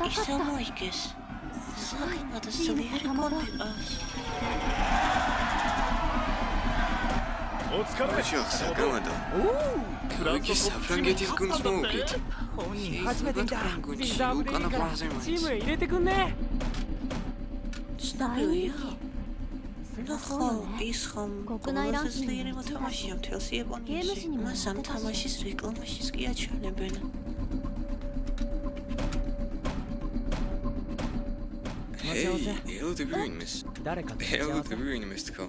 ისე მოიგეს. საერთოდ ძლიერი კონფლიქტს. ოცხარაშახ საკამადო. იგი საფრანგეთის გუნდს მოუგეთ. უკანა პლანზე მოიც. ცნობილია. ნახო, ის ხომ ყველაზე ძლიერი მოთამაშეა მთელს იაპონიაში. მას ამ თამაშის რეკლამაშიც კი აჩვენებენ. ელოდები ვინმეს? ელოდები ვინმეს თქო?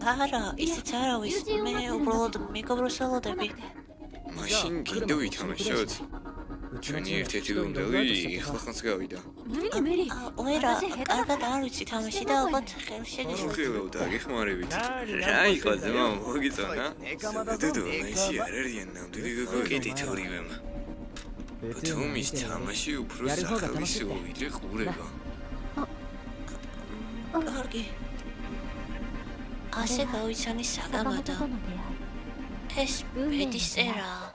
არა, ისიც არავის, მე უბრალოდ მეგობროს ელოდები. მაშინ კიდე ვითამაშოთ? ჩვენი ერთ-ერთი გუნდელი ახლახანს გავიდა. ვერა, კარგად არ ვიცი თამაში და ალბათ ხელს შეგიძლიათ. უხილო დაგეხმარებით. რა იყო ძმა, მოგიწონა? დუდუ, მეში არ არიან ნამდვილი გოგოკეთით ორივემ. თუმის თამაში უფრო სახელმწიფო ვიდრე ყურება. კარგი. ასე გავიცანი საკამადო. ეს ბედის წერაა.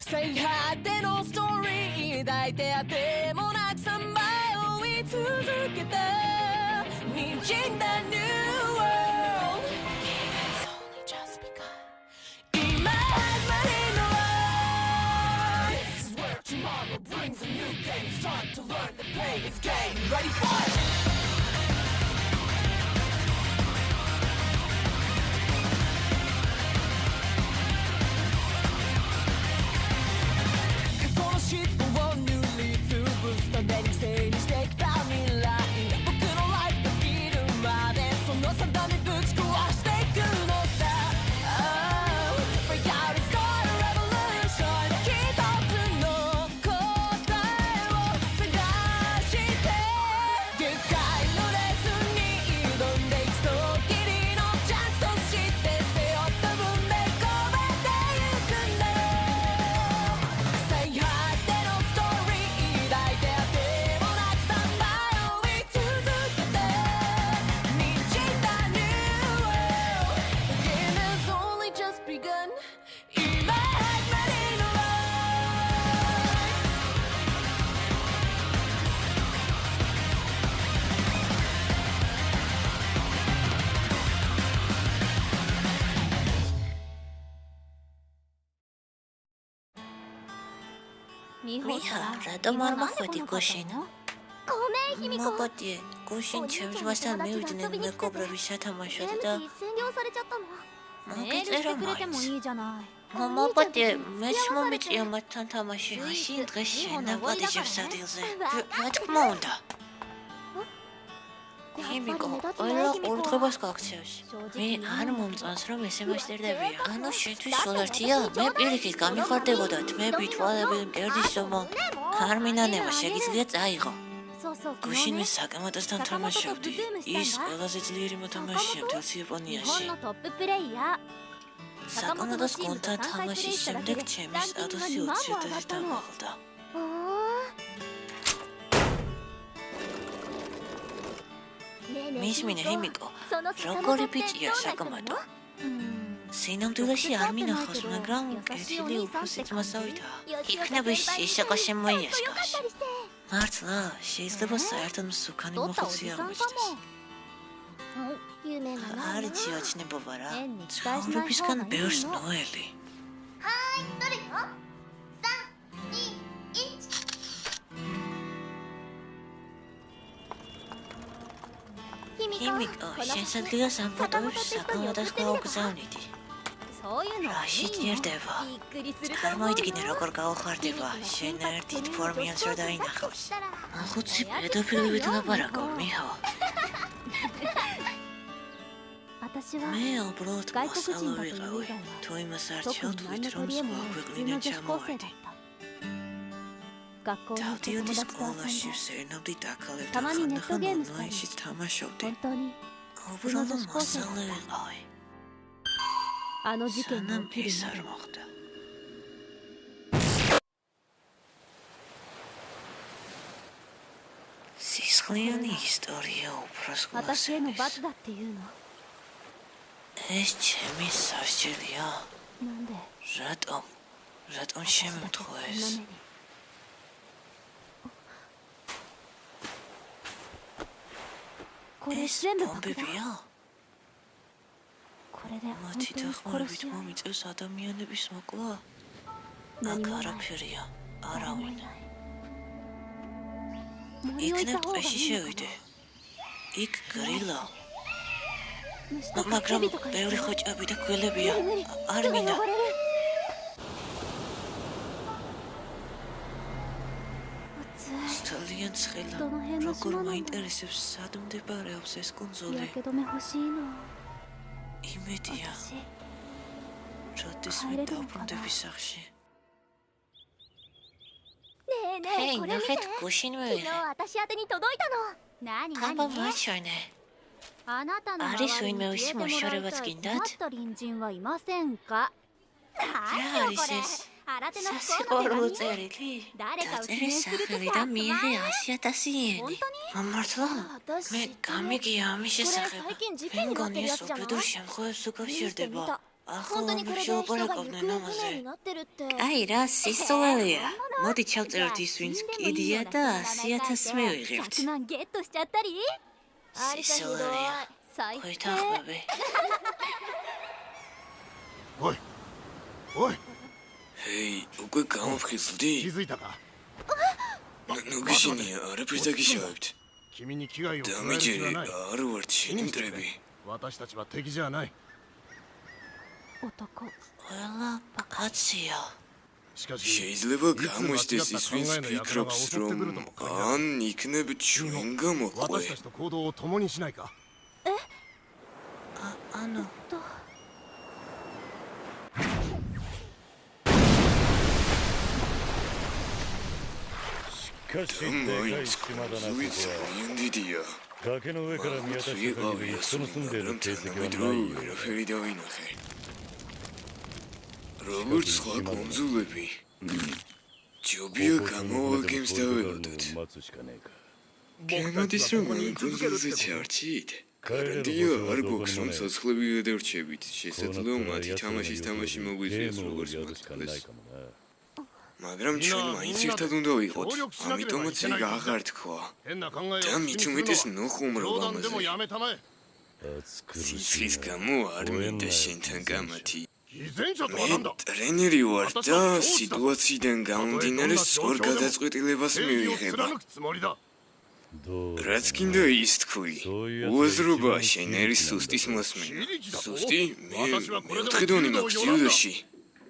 Saying hi, then all story. 抱いてあてもなく3倍追い続けた滲んだ new world. It's only just begun. 今始まりの life. This is where tomorrow brings a new game. Start to learn the pain. It's game. Ready for it. მიხა, რატომ არ მოხვედი გუშინ? მოგოდი, გუშინ ჩემს მასთან მივიდნენ მეგობრები სათამაშოდ და მოგეწერა მაინც. მოგოდი, მეც მომიწია მათთან თამაში. მაშინ დღეს შენაპადეჭებს სადილზე. რა თქმა უნდა. ჰიმიკო, ყველა ყურადღებას გაქცევს. მე არ მომწონს რომ ესე მასტერდებია. ანუ შენთვის სულ ერთია? მე პირიქით გამიხარდებოდათ. მე ბითვალები მკერდის ზომა. არ მინანება შეგიძლია წაიღო. გუშინ მე საკამადოსთან თამაშობდი. ის ყველაზე ძლიერი მოთამაშეა მთელს იაპონიაში. საკამადოს გუნდთან თამაშის შემდეგ ჩემი სტატუსი 20,000-ით დამაღლდა. მისმინე ჰიმიკო, როგორი ბიჭია საკამადო? სინამდვილეში არ მინახავს, მაგრამ კეთილი უფროსი ძმასავითაა. იქნება ისაკა შემოიასკას. მართლა, შეიძლება საერთოდ მსუქანი მოხუცი აღმოჩნდეს. არ იცი ოცნებობა რა, ცხოვრებისგან ბევრს ნოელი. ჰიმიკო, შესაძლოა ამ ფოტოებს საკამადოს გაუგზავნიდი. რაში ჭირდება? წარმოიდგინე როგორ გაუხარდება, შენ ერთით ფორმიანს რა დაინახავს. ხუთი პედოფილივით ლაპარაკობ, მიჰო. მე უბრალოდ მოსალო ვიყავი, თუ იმას არ ჩავთვლით, რომ სხვა ქვეყნიდან ჩამოვედი. დავდიოდი სკოლაში, ვსერნობდი დაქალებთან, ხანდახან ონლაინშიც თამაშობდი. უბრალოდ მოსალო ვიყავი. სანამ ეს არ მოხდა. სისხლიანი ისტორია უფროს გასცემის. ეს ჩემი სასჯელია. რატომ შემემთხვა ეს? ეს ბომბებია? მათი დახმარებით მომიწევს ადამიანების მოკლა? აქ არაფერია, არავინ. იქნებ ტყეში შევიდე. იქ გრილა. მაგრამ ბევრი ხოჭები და გველებია. არ მინდა. ძალიან ცხელა. როგორ მაინტერესებს სად მდებარეობს ეს კუნძული? იმედია. როდის მე დავბრუნდები სახლში? ჰეი, ნახეთ, გუშინ მივიღე. აბა მაჩვენე. არის ვინმე ვისი მოშორებაც გინდათ? რა არის ეს? სასიყვარულო წერილი? დაწერე სახელი და მიიღე 100,000 იენი. მართლა? მე გამიგია ამის შესახებ. მე მგონი ეს უბედურ შემთხვევებს უკავშირდება. ახლა ომებში ოპარაკობდნენ ამაზე. აი რა, სისულელია. მოდი ჩავწეროთ ის, ვინც კიდია და 100,000 მივიღებთ. სისულელია. ხოითახმები. ოი ჰეი, უკვე გამოფხიზლდი? გიზიტაკა ნუგიშინია, არაფერს დაგიშავებთ. 君に危害を加える気は დამიჯერე, ない არ ვართ შენი მტრები. 私たちは敵じゃない ყველა კაცია. しかし შეიძლება გამოჩნდეს ის, ვინც ფიქრობს, რომ ან იქნებ ჩვენ გამოყვე. 私たちと行動を共にしないか ანუ მაინც კუნძული ძალიან დიდია. 崖の上から見渡した限り人の住んでいる形跡はないよ。 ვერაფერი დავინახე. როგორც სხვა კუნძულები. ჯობია გამოვაგემს დავებოდოთ. 待つしかねえか。 გემოდის რომ კუნძულზე ჩარჩით? გარანტია არ გვაქვს რომ საცხოვრები გადარჩებით. შესაძლოა მათი თამაში მოგვიწვიოს როგორც ゲームをやるしかない მოთხოვეს. かもな。 მაგრამ ჩვენ მაინც ერთად უნდა ვიყოთ. ამიტომაც ეგ აღარ თქვა. 変な考えを და მით უმეტეს ნოხუმრობ 冗談でも ამაზე. やめたまえ სიცხის გამო არ მინდა შენთან კამათი. 偽善者とは მე なんだ ტრენერი ვარ და სიტუაციიდან გამომდინარე სწორ გადაწყვეტილებას 正義を მივიღება. 貫くつもりだ どう რაც კიდე ის თქვი. უაზრობა შენ ერის სუსტის მოსმენა. სუსტი? მე მეოთხე დონე მაქვს ჯიუდოში.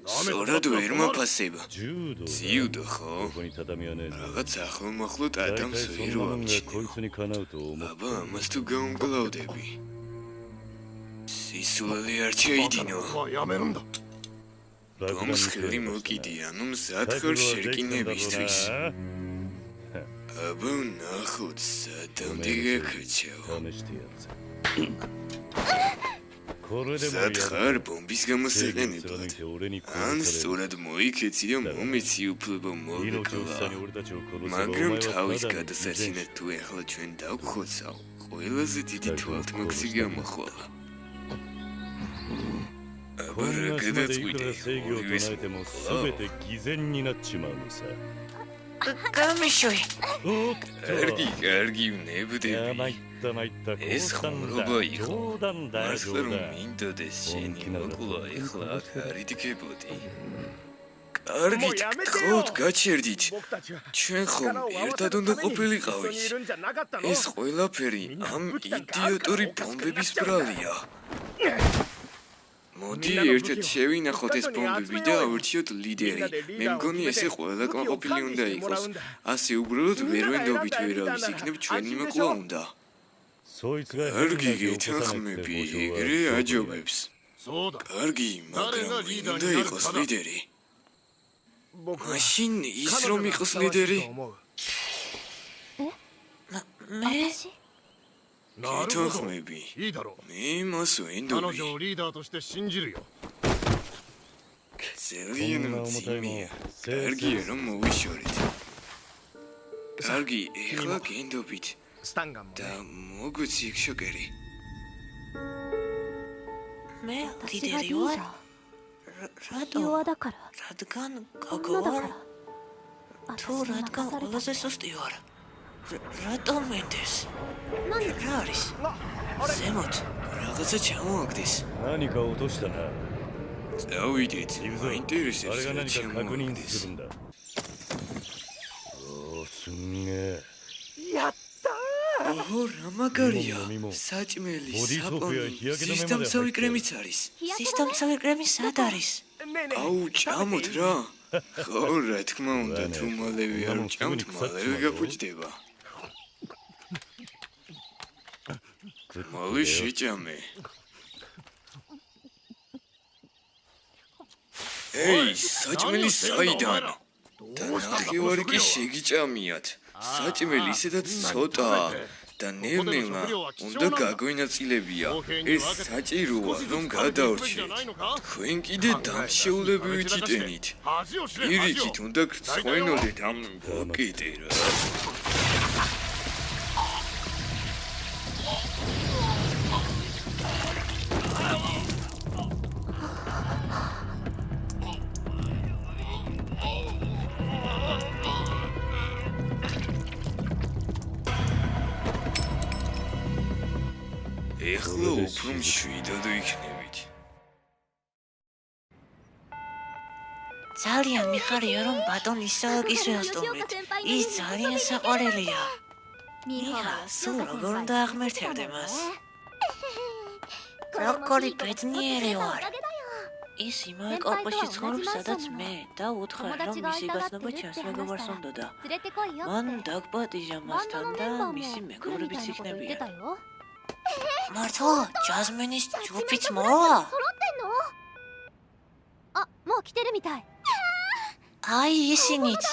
სწორად ვერ მაფასება. 柔道だ。 ძიუდო ხო? ここに畳はねえぞ。 რაღაც ახლომახლოდ 大体 ადამიანს そ ვერ んなもんが ვამჩნევ. こいつにかなうと思う。 აბა ამას თუ გაუმკლავდები. სისულელე არ ჩაიდინო. はやめるんだ ბომს ხელი მოკიდე, ანუ მზად ხარ შერკინებისთვის. აბა ნახოთ სადამდე გაქცევ. 試してやるぜ。これでも მზად やる。 ხარ ბომბის 正義を貫 გამოსაყენებლად. いて俺に ან 殺される。 სწორად მოიქეცი და მომეცი უფლება 命を下 მოგეკლა. に俺たちを殺せばお前 მაგრამ は თავის ただの偽善 გადასარჩენად თუ ეხლა ჩვენ დავხოცავ, ყველაზე დიდი თვალთმოქმედი გამოხვალა. こ აბა ん რა な島でいく გადაწყვიტე? ら正義を ორივეს 唱えても მოკლა. 全て偽善になっちまうのさ。 გამიშვი. おっ კარგი と。いや ნებდები. 参った参った。 ეს 冗談 ხმრობა だ。 იყო. 冗談だよ მართლა 冗 რომ 談。 მინდოდეს შენი ონკინა და მოკლა ონკინა ეხლა აქ და არ იდგებოდი. კარგით, გთხოვთ გაჩერდით. 僕たちは ჩვენ ხომ ერთად უნდა ყოფილიყავით. いるんじゃなかったの ეს ყველაფერი ამ იდიოტური ბომბების ბრალია. მოდი ერთად შევინახოთ ეს ბომბები და ავირჩიოთ ლიდერი. მე მგონი ესე ყველა კმაყოფილი უნდა იყოს. ასე უბრალოდ ვერ ვენდობით ვერავის, იქნებ ჩვენი მოკლა უნდა. そいつが კარგი გეთანხმები, ეგრე აჯობებს. そうだ კარგი, მაგრამ ვინ უნდა იყოს ლიდერი? 僕は მაშინ ის 彼 რომ 女が იყოს ふさわしい ლიდერი? と思う მე なるほど გეთანხმები. いいだろう მე მას 彼 ვენდობი. 女をリーダーとして信じるよ ძალიან მძიმეა. კარგია რომ მოვიშორეთ. კარგი, ეხლა გენდობით スタンガンも და მოგვიცი იქ შოკერი. მე ლიდერი ვარ. 弱だから რადგან 女 გოგო だ ვარ から თუ რადგან ყველაზე სუსტი ვარ რატომ მინდეს 何 რა არის ზემოთ რაღაცა ჩამოაგდეს 何か落としたな。 წავიდეთ 行くぞ。 მაინტერესებს あれが რა 何か確認 ჩამოაგდეს するんだ。おお、すんげえ。 ოჰო რა მაგარია მიმო. საჭმელი მოდი, საპონი სოფია, იაკინო მე სისტამცავი მომდე. კრემიც არის სისტამცავი კრემი სად არის აუ ჭამოთ რა ხო რა თქმა უნდა ვანე. თუ მალევე არ მამამ, ჭამთ ცუდი მალევე გსაჭმელო. გაფუჭდება მალე შეჭამე ეი საჭმელი საიდან და ნახევარი კი შეგიჭამიათ საჭმელი ისედაც ცოტაა და ნელ-ნელა უნდა გაგვენაწილებია ეს საჭიროა რომ გადავრჩეთ თქვენ კიდე დამშეულებრივით იტენით ირიქით უნდა გწვენოდეთ ამ ბოკეტე რა ეხლა უფრო მშვიდად ვიქნებით ძალიან მიხარია რომ ბატონ ისააკის ვესტუმრეთ ის ძალიან საყვარელია ミーハ ია は სულ როგორ უნდა აღმერთებდე მას როგორი ბედნიერი ვარ ის იმავე კორპუსში ცხოვრობს სადაც მე და უთხრა რომ მისი გაცნობა ჩემს მეგობარს უნდოდა 連れてこいよ მან って დაგპატიჟა バンド მასთან のメ და ンバーも მისი 来るみたい მეგობრებიც なこと言って იქნებიან たよ მართლა ჯაზმინის ჯგუფიც მოვა 揃ってんのあもう来てるみたい აი ისინიც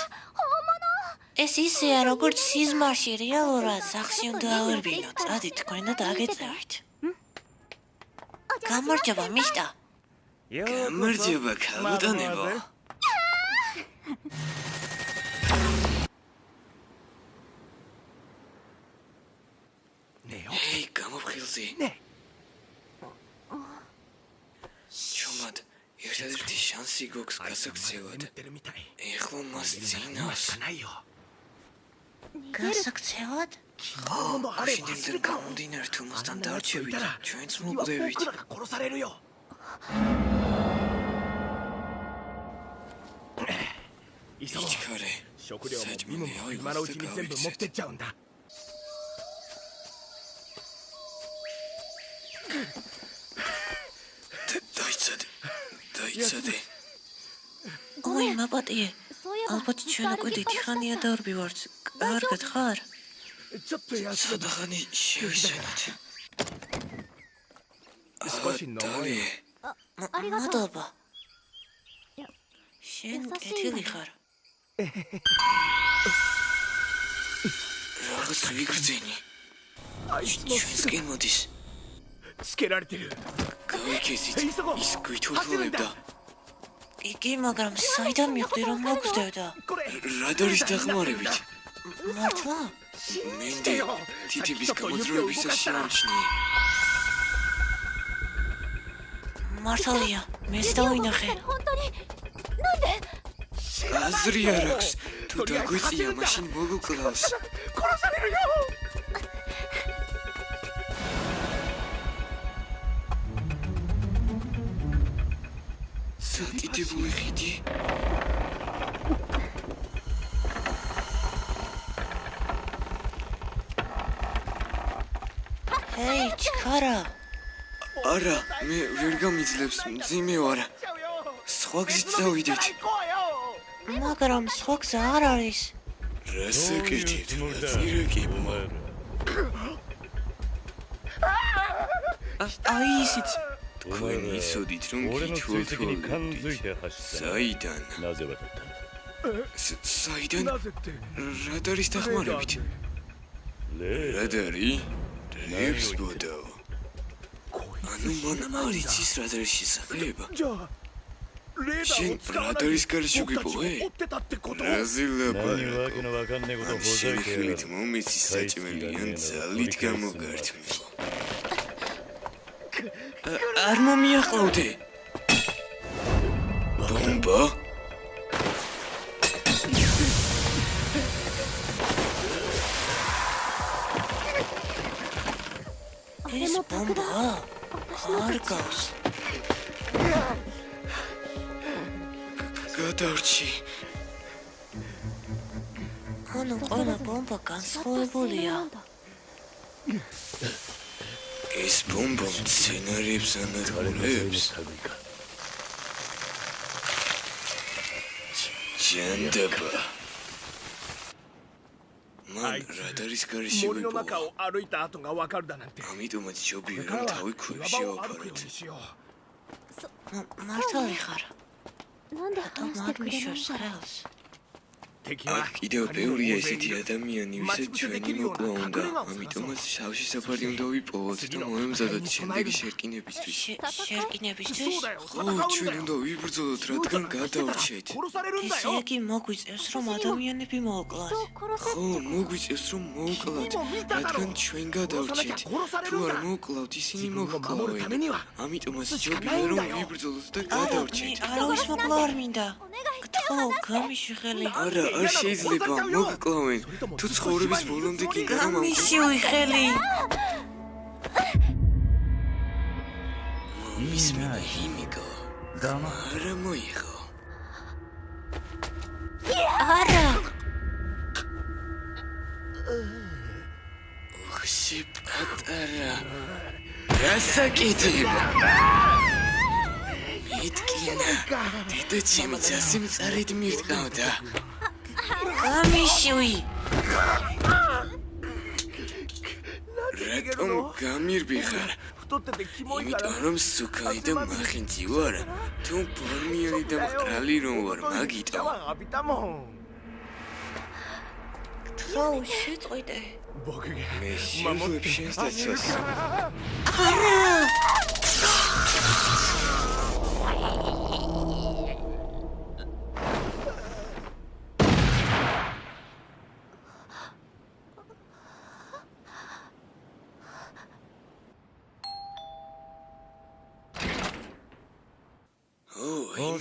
ეს ისეა როგორც სიზმარში რეალურად სახში უნდა ავერბინოთ წადი თქვენ და დაგეწევით გამარჯობა მიშტა გამარჯობა ქალბატონებო ეი გამოფხილზე ჩომად ერთადერთი შანსი გვაქვს გასაქცევად ეხლა მას წინავს გასაქცევად შინიდან გამომდინარე თუ მასთან დარჩებით ჩვენც მოკვდებით იჩქარე 食料も任務も今のうちに全部持ってっちゃうんだ დაიცადე ოი მაპატიე そういえば ალბათ ჩვენ უკვე დიდი ხანია დავარბივართ კარგად ხარ ちょっと休む სადაღანი შევისვენოთ 少し飲もうよ ありがとう მადლობა შენ კეთილი ხარ რაღაც ვიგრძენი ჩვენსკენ მოდის つけられてる გავიქესით ის გვითურთულებდა იგი მაგრამ საიდან მიხვდი რომ მოგზდევდა これ რადარის დახმარებით მართლა მინდი თითების გამოძროებისას შეამჩნიე მართალია მეც დავინახე 本当になんで აზრი არ აქვს თუ დაგვიწია მაშინ მოგუკლავს 殺されるよ საკიდებული ხიდი ჰეი ჩქარა არა მე ვერ გამიძლებს მძიმე ვარ სხვა გზით წავიდეთ 行こうよ მაგრამ სხვა გზა არ არის რას აკეთებ აწირაკებო აი ისიც თქვენ იცოდით რომ 俺の追跡に感づい გითხოვთ て走った საიდან なぜわかった საიდან なぜって რადარის დახმარებით レー რადარი რეებს ბოდაო ანუ მან არ იცის რადარის შესახება じゃあレーダー შენ を使わないで რადარის გარშე 僕たちを გიპოვე 追ってたってこと რაზე 何わ ლაპარაკო けのわかんねえことを ამ ほざいてや შევიხილით る მომეცი საჭმელი ან ძალით გამოგართმევ არ მომიაყავდე ბომბა? ეს ბომბა არ გავს. გადარჩი. ანუ ყველა ბომბა განსხვავებულია. ეს ბომბა სცენარებს ანადგურებს. ჭანდაბა. მან რადარის გარეშე 森の ვიპოვა. 中を歩いた跡がわかるだなんて ამიტომაც ჯობია რომ თავი ქვევში 岩場を歩くよ ავაფაროთ. うにしよ მართალი ხარ? なんで და 話してくれないん მარტიშოს だろう ხელს. う敵は აქ კიდევ ბევრია ესეთი ადამიანი, ვისაც ჩვენი მოკლა უნდა. ამიტომაც შავში საფარი უნდა ვიპოვოთ და მოემზადოთ შემდეგი შერკინებისთვის. შერკინებისთვის? そうだよ ო, ჩვენ უნდა ვიბრძოლოთ, რადგან გადავრჩეთ. 殺されるんだ ესე よ იგი მოგვიწევს რომ ადამიანები მოუკლათ. 人を殺せ ხო, მოგვიწევს რომ მოვკლავთ, რადგან ჩვენ გადავრჩეთ. თუ არ მოვკლავთ, ისინი 自分を守るため მოვკლავენ. には ამიტომაც ჯობია რომ ვიბრძოლოთ და გადავრჩეთ. არავის მოკლა არ მინდა. გთხოვ, გამიში ხელი. არა, არ შეიძლება მოგკლავენ. თუ ცხოვრების ბოლომდე გინდა რომ გამიშივი ხელი. მისმენა ჰიმიკო. არა მოიღო. არა. ოხში პატარა. გასაკეთებ. მიტკინა. დედა ჩემი ძასი მწარედ მირტყავდა. გამიშივი. რატომ გამირბი ხარ? 太っててキモいから იმიტომ რომ სუქაი და მახინჯი ვარ. თუ ფორმიანი და მყრალი რომ ვარ, მაგიტო. シャワー浴びたもん გთხოვ, შეწყვიტე. 僕が მე შევხვდები შენს დაცვას.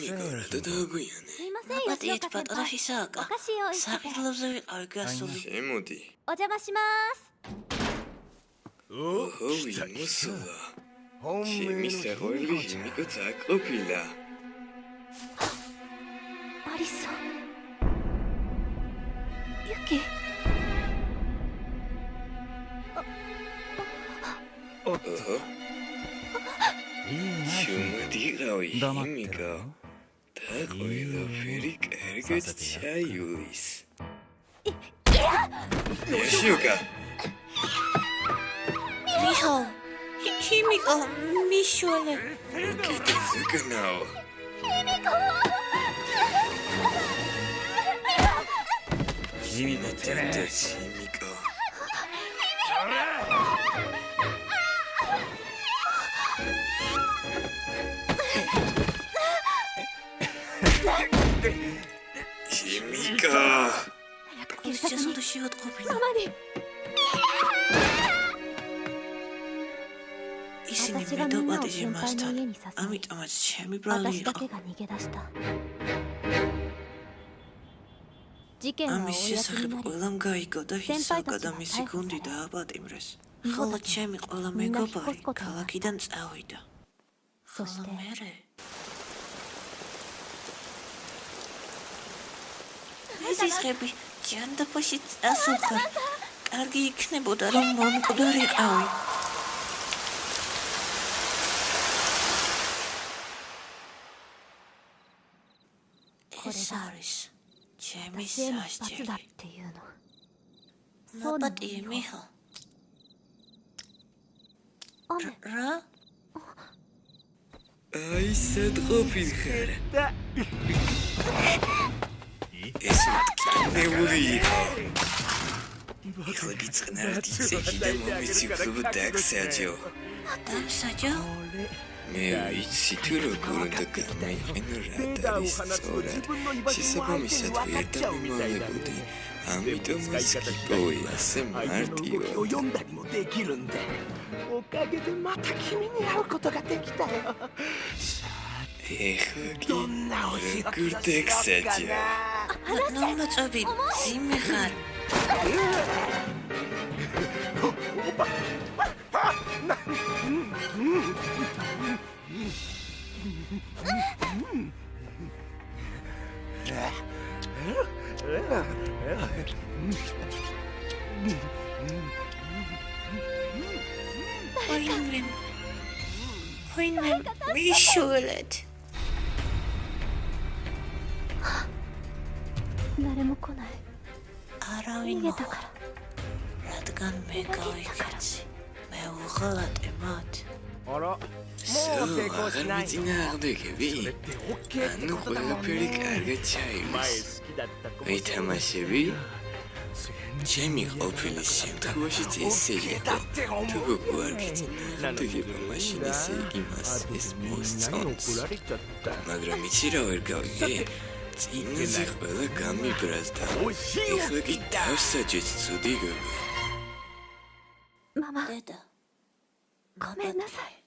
იმიკო, რა დაგვიანე? すいません吉 პატიეთ 岡先 პატარა 輩 ჰისააკა. お菓子用意してて საყიდლებზე ვიყავი გასული. შემოდი. お邪魔します ოჰო, იმოსულა. 本 ჩემი 命の საყვარელი იმიკო წაყოფილა. アリサユキ ოჰო. შემოდიყავი იმიკო. და ყველაფერი კარგად ჩაიulis. იაშიუკა. მიჰო. ჰიმიკო, მიშველე. კიდე ზეკნაო. იმიკო. იმიკო. გისცესო და შევატყობინა. ママに ისინი 私がみんなを მედოპატიჟი 先輩の მასთან. 家に誘い ამიტომაც ჩემი ბრალი 私だ იყო. けが逃げ出した事件は ამის 公に შესახებ なり ყველამ გაიგო და ჰისაკა და მისი გუნდი დააპატიმრეს. ხოლო ჩემი ყველა მეგობარი ქალაქიდან წავიდა. そし ხოლო て მერე იზისხები ჯანდაბაში წასულხარ. კარგი იქნებოდა რომ მომკვდარიყავი. ეს არის ჩემი 私への罰だっ სასჯელი. ていうのそうなの მაპატიე よ მიჰო. 雨 რა? აი სად ყოფილხარ? ეს მტკივნეული იყო. ეხლა გიწყნარდი ცექი და მომეცი უფრო დაგსაჯო. დამსაჯო? მე ვიცი თუ როგორ უნდა გამოიყენო რადარის სწორად. შესაბამისად ვერ დამიმალებოდი. ამიტომაც გიპოვე ასე 相手の動き მარტივად. を読んだりもできるんだおかげでまた君に会うことができたよ ეს როგორ დექსაჭა ნომოწები ძიმე ხარ Hoinmem მიშულეთ 誰も来ない არავინ მოხდა რადგან მე გავიქეცი მე უღალატე მათ あらもう成功しないの წინააღმდეგები ანუ ყველაფერი კარგად ჩაივლის 好きだった子 ვეთამაშები ჩემი ყოფილი შემთხვევაში ესე იყო თუ გუგარ გიწინააღმდეგება მაშინ ესე იმას ეს მოსწონს 怒られちゃった მაგრამ იცი რა ვერ გავიგე წინაზე ყველა გამიბრაზდა ეხლა კი დავსაჯეთ ცუდი გოგო ママ დედა ごめんなさい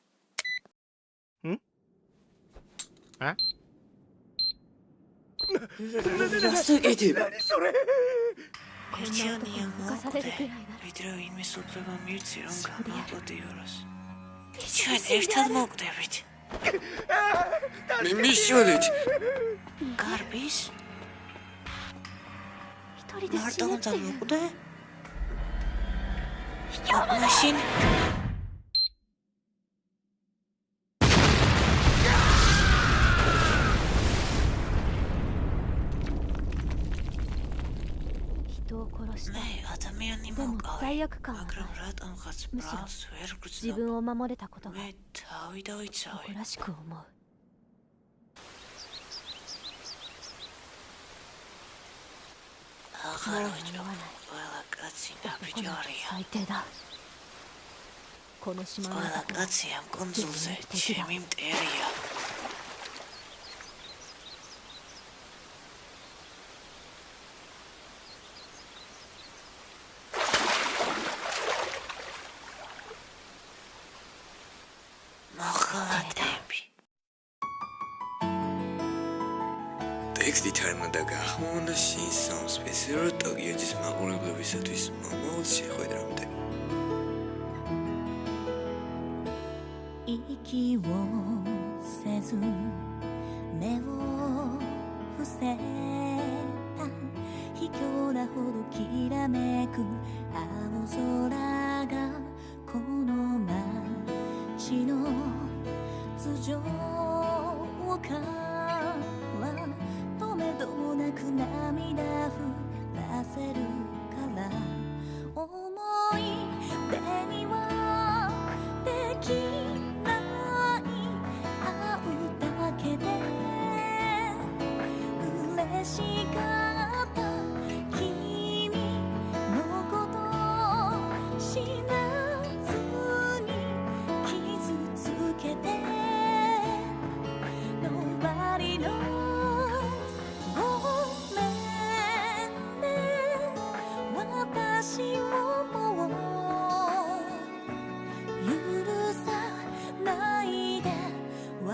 რასაკეთებ こんな男に犯されるくらいなら ვიდრე იმის უფლება მივცი რომ გამოვაკოდიოროს ჩვენ ერთად მოვკვდებით მე მიშულეთ გარბის 一人で死 მარტო ぬって უნდა いう მოკვდე მაშინ人を殺した მე ადამიანი でも მოკავე 罪悪感は მაგრამ ない რატომღაც მუშაობ. ბრალს ვერ 自 გრძნობ 分を守れたことが მე თავი დავიცავე 誇らしく思う აღარ もう ვიჭრობ 思わない ყველა კაცი 男なんて ნაბიჯარია 最低だこの島の ყველა 男は კაცი ამ კონძულზე ჩემი მტერია მოხალატები ტექსტი თარმა და გახმოვანდა შინსონ სპეციალურად ტოკიოჯის მაყურებლებისათვის მომავალ შეხვედრამდე 息をせず目を伏せた卑怯なほどきらめく青空がこの街の頭上からとめどもなく涙降らせるから思い出にはできない会うだけで嬉しかった君のこと知らずに傷つけて Nobody knows ごめんね私をもう許さないで忘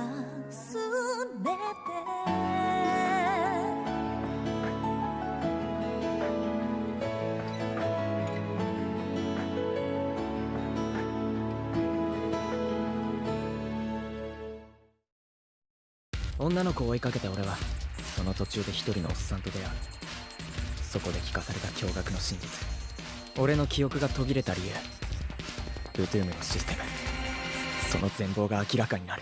れて 女の子を追いかけた俺はその途中で一人のおっさんと出会うそこで聞かされた驚愕の真実俺の記憶が途切れた理由ウトゥームのシステムその全貌が明らかになる